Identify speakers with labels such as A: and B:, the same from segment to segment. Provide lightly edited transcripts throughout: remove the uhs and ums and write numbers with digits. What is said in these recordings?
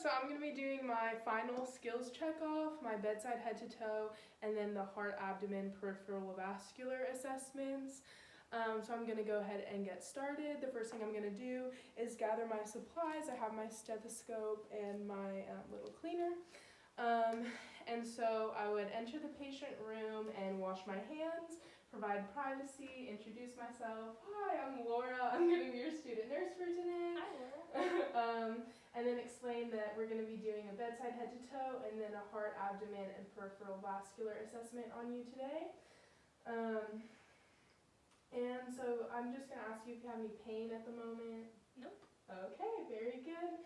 A: So I'm going to be doing my final skills checkoff, my bedside head to toe, and then the heart, abdomen, peripheral, vascular assessments. So I'm going to go ahead and get started. The first thing I'm going to do is gather my supplies. I have my stethoscope and my little cleaner. And so I would enter the patient room and wash my hands, provide privacy, introduce myself. Hi, I'm Laura. I'm going to be your student nurse for today.
B: Hi, Laura.
A: And then explain that we're going to be doing a bedside head to toe and then a heart, abdomen, and peripheral vascular assessment on you today. And so I'm just going to ask you if you have any pain at the moment.
B: Nope.
A: Okay, very good.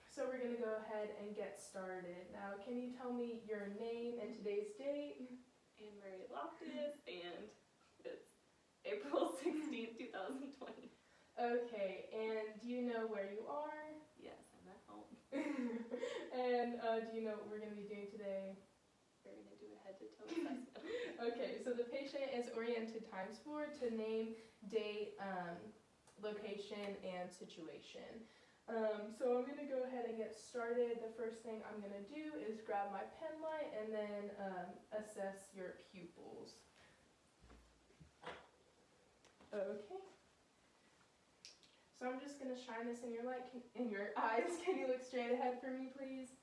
A: So we're going to go ahead and get started. Now, can you tell me your name and today's date?
B: Anne-Marie Loftus, and it's April 16th, 2020.
A: Okay, and do you know where you are?
B: Yes, I'm at home.
A: And do you know what we're going to be doing today?
B: We're going to do a head-to-toe assessment.
A: Okay, so the patient is oriented ×4 to name, date, location, and situation. So I'm going to go ahead and get started. The first thing I'm going to do is grab my pen light and then assess your pupils. Okay. So I'm just going to shine this in your light, in your eyes. Can you look straight ahead for me, please?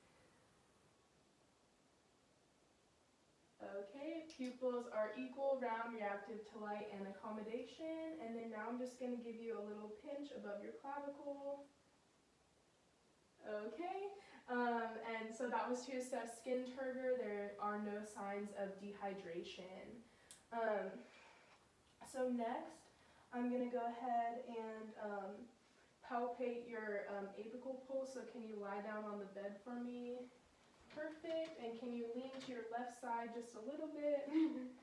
A: Okay, pupils are equal, round, reactive to light, and accommodation. And then now I'm just going to give you a little pinch above your clavicle. Okay, and so that was to assess skin turgor. There are no signs of dehydration. So next, I'm going to go ahead and palpate your apical pulse. So can you lie down on the bed for me? Perfect. And can you lean to your left side just a little bit? Just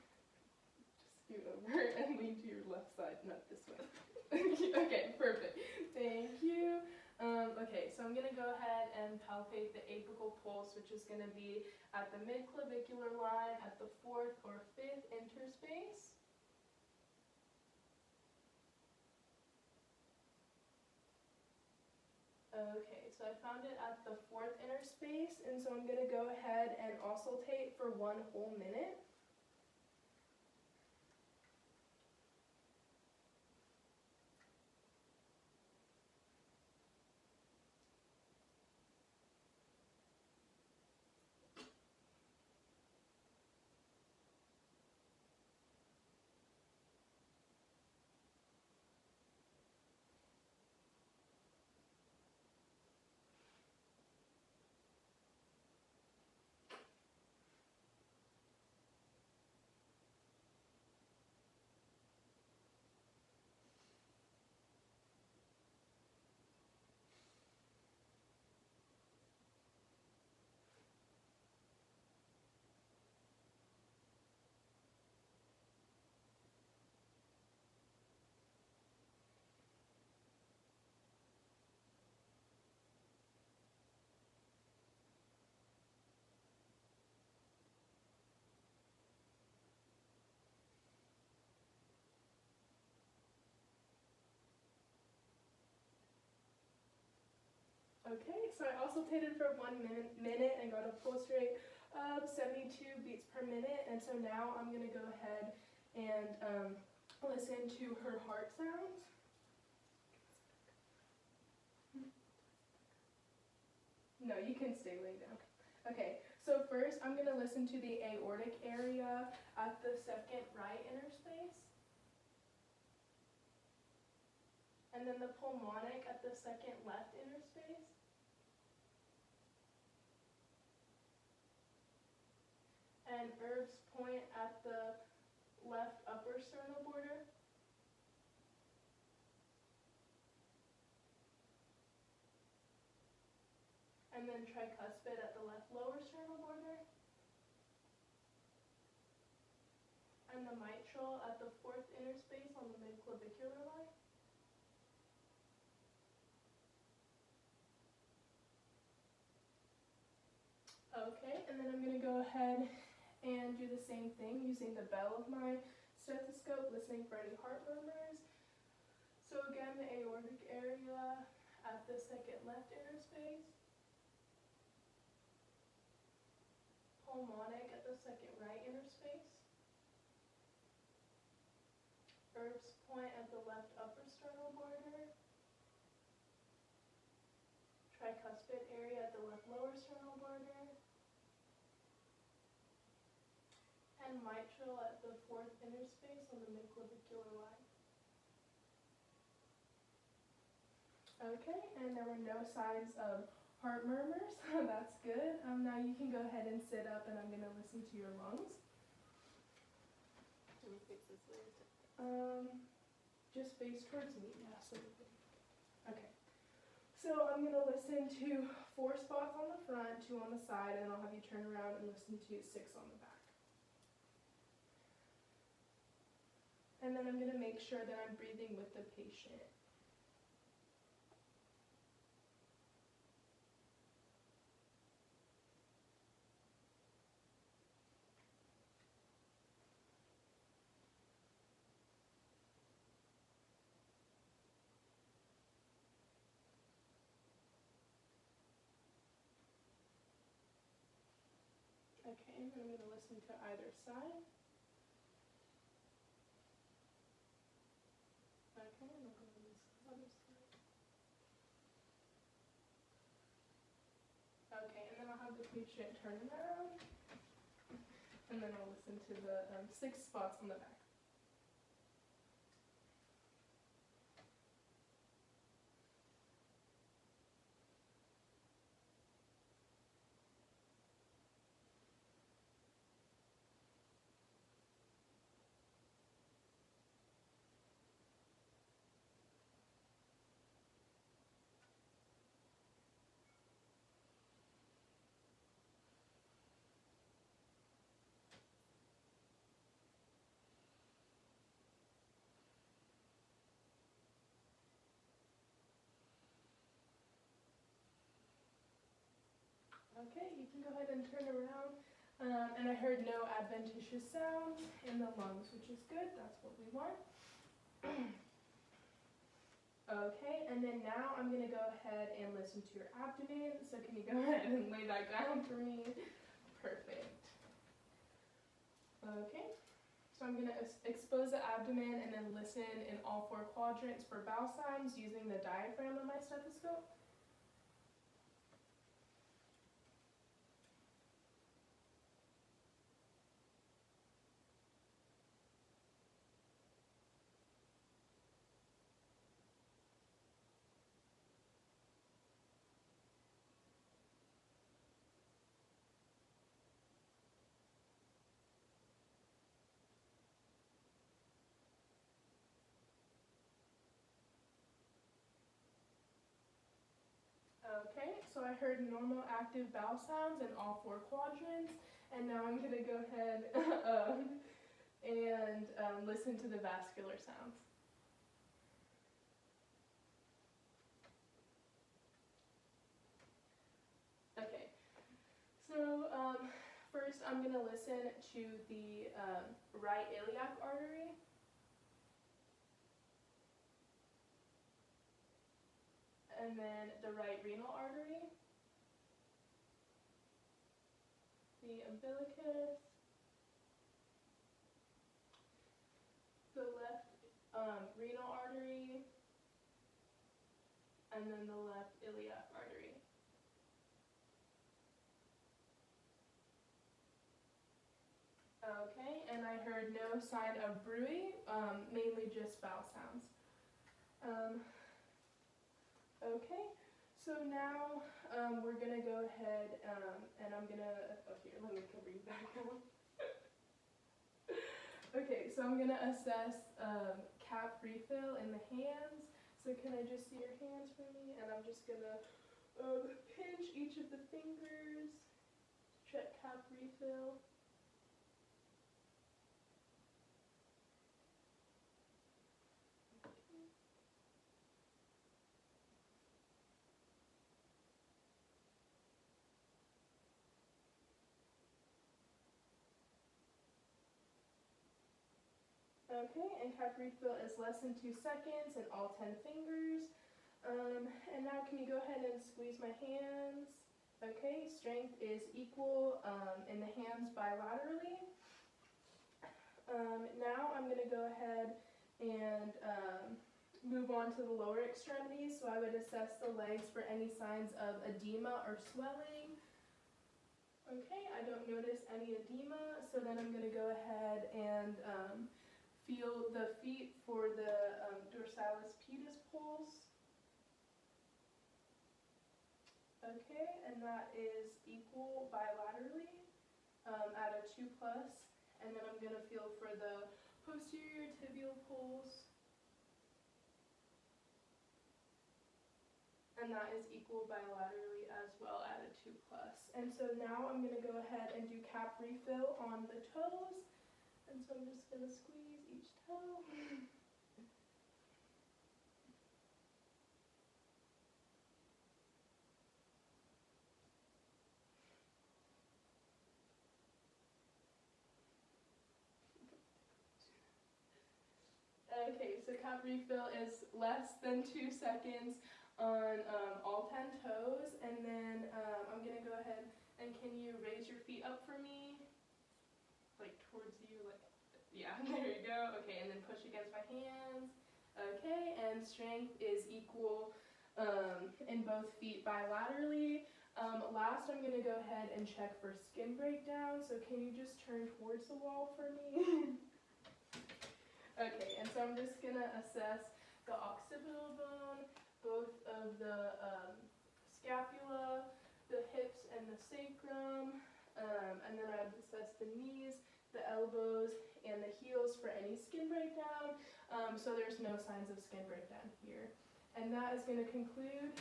A: scoot over and lean to your left side, not this way. Okay, perfect. Thank you. Okay, so I'm going to go ahead and palpate the apical pulse, which is going to be at the mid-clavicular line at the 4th or 5th interspace. Okay, so I found it at the 4th interspace, and so I'm going to go ahead and auscultate for 1 whole minute. Okay, so I auscultated for 1 minute and got a pulse rate of 72 beats per minute, and so now I'm going to go ahead and listen to her heart sounds. No, you can stay laying down. Okay, so first I'm going to listen to the aortic area at the 2nd right interspace. And then the pulmonic at the 2nd left interspace. And Erb's point at the left upper sternal border. And then tricuspid at the left lower sternal border. And the mitral at the 4th interspace on the mid-clavicular line. Okay, and then I'm going to go ahead and do the same thing using the bell of my stethoscope, listening for any heart murmurs. So again, the aortic area at the 2nd left interspace. pulmonic at the second right interspace. Erb's point at the left upper sternal border. Tricuspid area at the left lower sternal border. And mitral at the fourth interspace on the midclavicular line. Okay, and there were no signs of heart murmurs. That's good. Now you can go ahead and sit up, and I'm going to listen to your lungs.
B: Can we fix this way?
A: Just face towards me. Yeah, so okay. So I'm going to listen to 4 spots on the front, 2 on the side, and I'll have you turn around and listen to 6 on the back. And then I'm going to make sure that I'm breathing with the patient. Okay, and then I'm going to listen to either side. Okay, and I'll go to this other side. Okay, and then I'll have the patient turn around. And then I'll listen to the 6 spots on the back. Okay, you can go ahead and turn around. And I heard no adventitious sounds in the lungs, which is good. That's what we want. Okay, and then now I'm going to go ahead and listen to your abdomen. So can you go ahead and lay that down for me? Perfect. Okay, so I'm going to expose the abdomen and then listen in all 4 quadrants for bowel sounds using the diaphragm of my stethoscope. Okay, so I heard normal active bowel sounds in all 4 quadrants, and now I'm going to go ahead and listen to the vascular sounds. Okay, so first I'm going to listen to the right iliac artery. And then the right renal artery, the umbilicus, the left renal artery, and then the left iliac artery. Okay, and I heard no sign of bruit, mainly just bowel sounds. Okay, so now we're going to go ahead and I'm going to, oh here, let me cover you back on. Okay, so I'm going to assess cap refill in the hands. So can I just see your hands for me? And I'm just going to pinch each of the fingers, check cap refill. Okay, and cap refill is less than 2 seconds and all 10 fingers. And now can you go ahead and squeeze my hands Okay, strength is equal in the hands bilaterally. Now I'm going to go ahead and move on to the lower extremities. So I would assess the legs for any signs of edema or swelling. Okay, I don't notice any edema, so then I'm going to go ahead and feel the feet for the dorsalis pedis pulse. Okay, and that is equal bilaterally at a 2+. And then I'm going to feel for the posterior tibial pulse. And that is equal bilaterally as well at a 2+. And so now I'm going to go ahead and do cap refill on the toes. And so I'm just going to squeeze each toe. Okay, so cap refill is less than 2 seconds on all 10 toes. And then I'm going to go ahead and can you raise your feet up for me? Like towards you, like, yeah, there you go. Okay, and then push against my hands. Okay, and strength is equal in both feet bilaterally. Last, I'm going to go ahead and check for skin breakdown. So can you just turn towards the wall for me? Okay, and so I'm just going to assess the occipital bone, both of the scapula, the hips, and the sacrum. And then I would assess the knees, the elbows, and the heels for any skin breakdown. So there's no signs of skin breakdown here. And that is going to conclude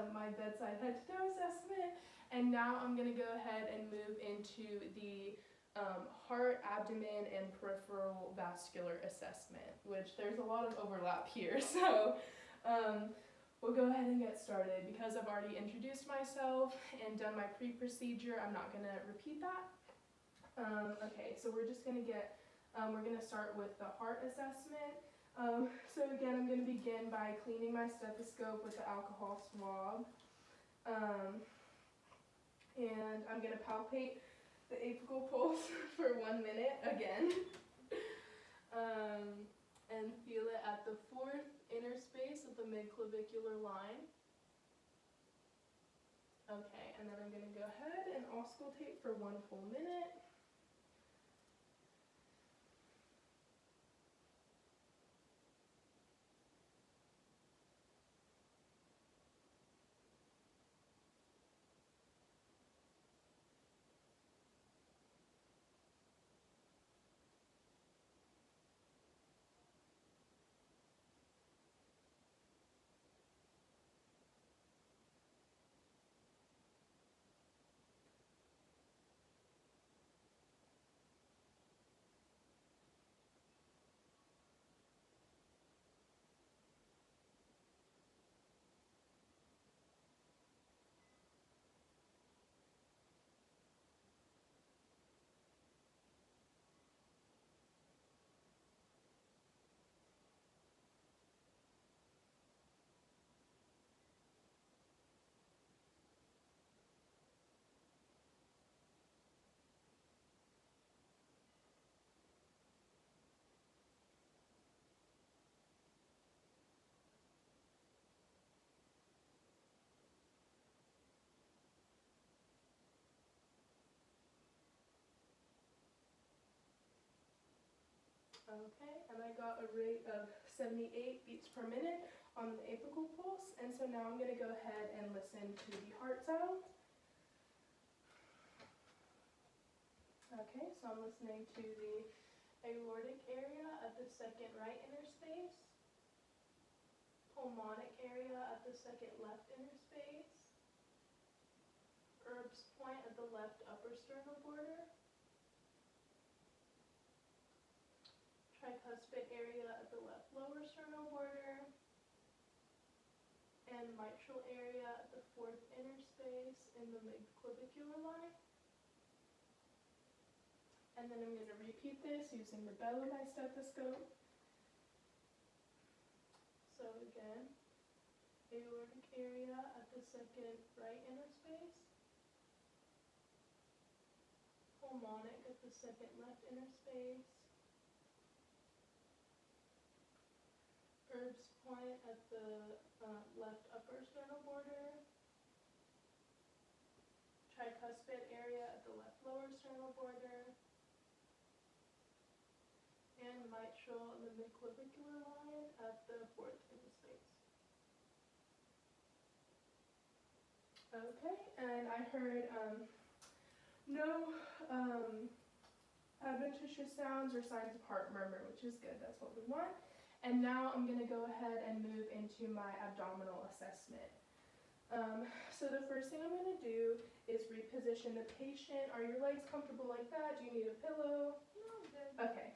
A: my bedside head-to-toe assessment. And now I'm going to go ahead and move into the heart, abdomen, and peripheral vascular assessment, which there's a lot of overlap here. So we'll go ahead and get started. Because I've already introduced myself and done my pre-procedure, I'm not going to repeat that. Okay, so we're just going to we're going to start with the heart assessment. So again, I'm going to begin by cleaning my stethoscope with the alcohol swab. And I'm going to palpate the apical pulse for 1 minute again. And feel it at the 4th inner space of the midclavicular line. Okay, and then I'm going to go ahead and auscultate for 1 full minute. Okay, and I got a rate of 78 beats per minute on the apical pulse, and so now I'm going to go ahead and listen to the heart sounds. Okay, so I'm listening to the aortic area at the 2nd right inner space, pulmonic area at the 2nd left inner space, Erb's point at the left upper sternal border, tricuspid area at the left lower sternal border, and mitral area at the 4th inner space in the midclavicular line. And then I'm going to repeat this using the bell of my stethoscope. So again, aortic area at the 2nd right inner space, pulmonic at the second left inner space. Herb's point at the left upper sternal border. Tricuspid area at the left lower sternal border. And mitral in the midclavicular line at the fourth inner space. Okay, and I heard no adventitious sounds or signs of heart murmur, which is good, that's what we want. And now I'm going to go ahead and move into my abdominal assessment. So the first thing I'm going to do is reposition the patient. Are your legs comfortable like that? Do you need a pillow?
B: No, I'm good.
A: Okay.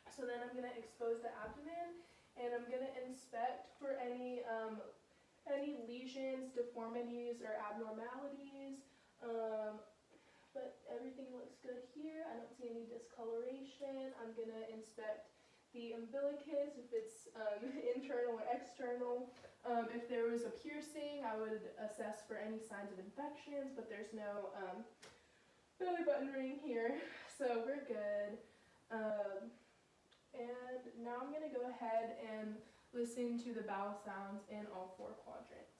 A: So then I'm going to expose the abdomen, and I'm going to inspect for any lesions, deformities, or abnormalities. But everything looks good here. I don't see any discoloration. I'm going to inspect the umbilicus, if it's internal or external. If there was a piercing, I would assess for any signs of infections, but there's no belly button ring here, so we're good. And now I'm going to go ahead and listen to the bowel sounds in all four quadrants.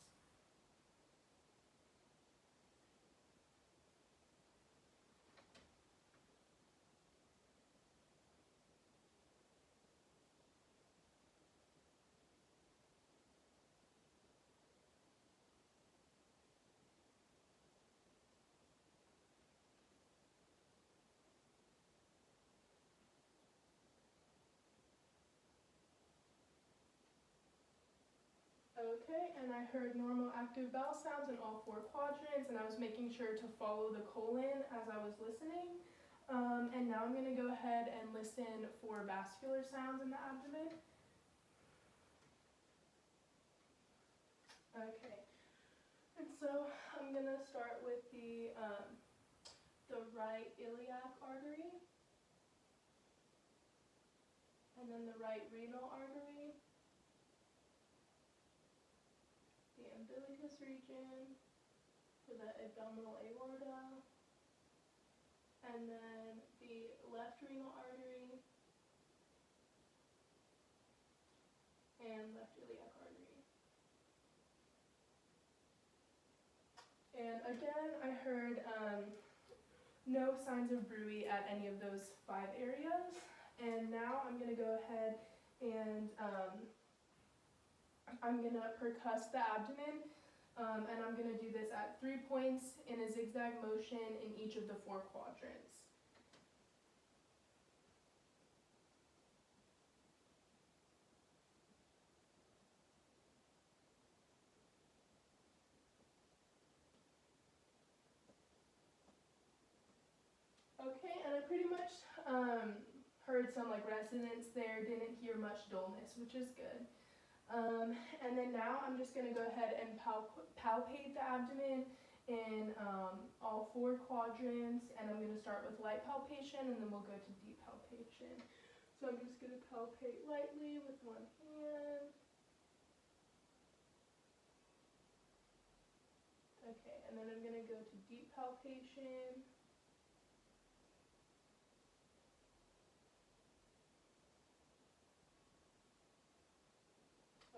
A: Okay, and I heard normal active bowel sounds in all four quadrants, and I was making sure to follow the colon as I was listening. And now I'm going to go ahead and listen for vascular sounds in the abdomen. Okay, and so I'm going to start with the right iliac artery, and then the right renal artery, the umbilicus region for the abdominal aorta, and then the left renal artery and left iliac artery. And again, I heard no signs of bruit at any of those 5 areas. And now I'm going to go ahead and I'm going to percuss the abdomen, and I'm going to do this at 3 points in a zigzag motion in each of the 4 quadrants. Okay, and I pretty much heard some like resonance there, didn't hear much dullness, which is good. And then now I'm just going to go ahead and palpate the abdomen in all 4 quadrants, and I'm going to start with light palpation, and then we'll go to deep palpation. So I'm just going to palpate lightly with one hand. Okay, and then I'm going to go to deep palpation.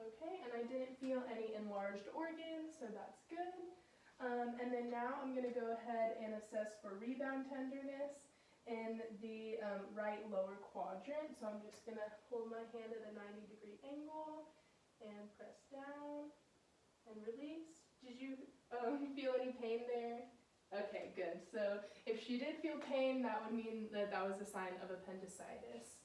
A: Okay, and I didn't feel any enlarged organs, so that's good. And then now I'm going to go ahead and assess for rebound tenderness in the right lower quadrant. So I'm just going to hold my hand at a 90-degree angle and press down and release. Did you feel any pain there? Okay, good. So if she did feel pain, that would mean that that was a sign of appendicitis.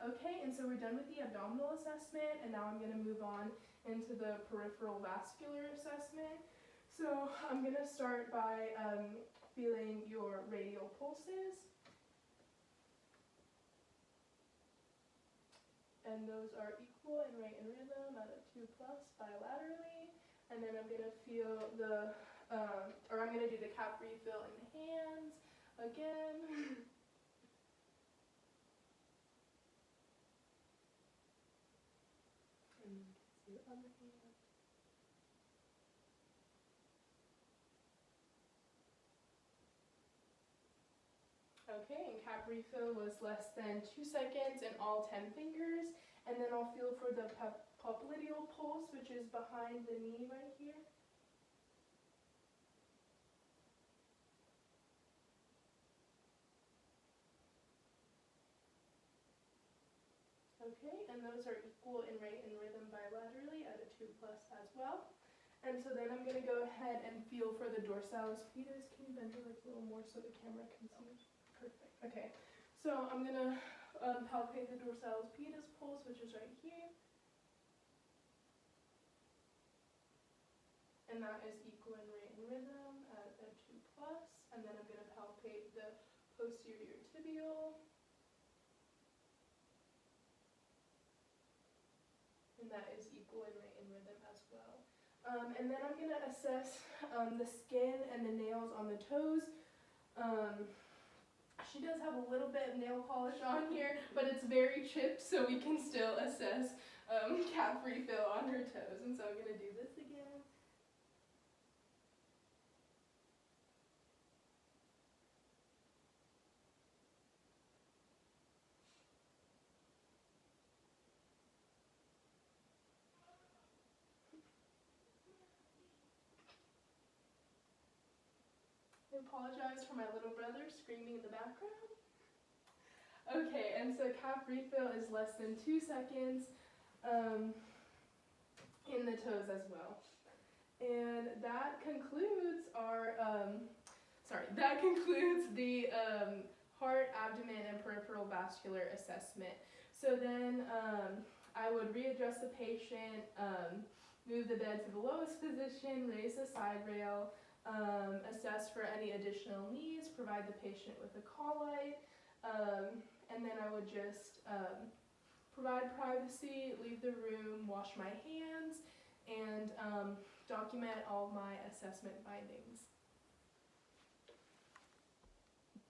A: Okay, and so we're done with the abdominal assessment, and now I'm going to move on into the peripheral vascular assessment. So I'm going to start by feeling your radial pulses. And those are equal and right in rhythm at a 2+ bilaterally. And then I'm going to feel I'm going to do the cap refill in the hands again. And then do the other hand. Okay, and cap refill was less than 2 seconds in all 10 fingers. And then I'll feel for the popliteal pulse, which is behind the knee right here. Okay, and those are equal in rate and rhythm bilaterally at a 2+ as well. And so then I'm going to go ahead and feel for the dorsalis pedis. Can you bend it like a little more so the camera can see? Perfect. Okay, so I'm going to palpate the dorsalis pedis pulse, which is right here. And that is equal in rate and rhythm at a 2+. And then I'm going to palpate the posterior tibial. And that is equal in rate and rhythm as well. And then I'm going to assess the skin and the nails on the toes. She does have a little bit of nail polish on here, but it's very chipped, so we can still assess cap refill on her toes. And so I'm going to do this again. I apologize for my little brother screaming in the background. Okay, and so cap refill is less than 2 seconds in the toes as well. And that concludes our, the heart, abdomen, and peripheral vascular assessment. So then I would readjust the patient, move the bed to the lowest position, raise the side rail, assess for any additional needs, provide the patient with a call light, and then I would just provide privacy, leave the room, wash my hands, and document all my assessment findings.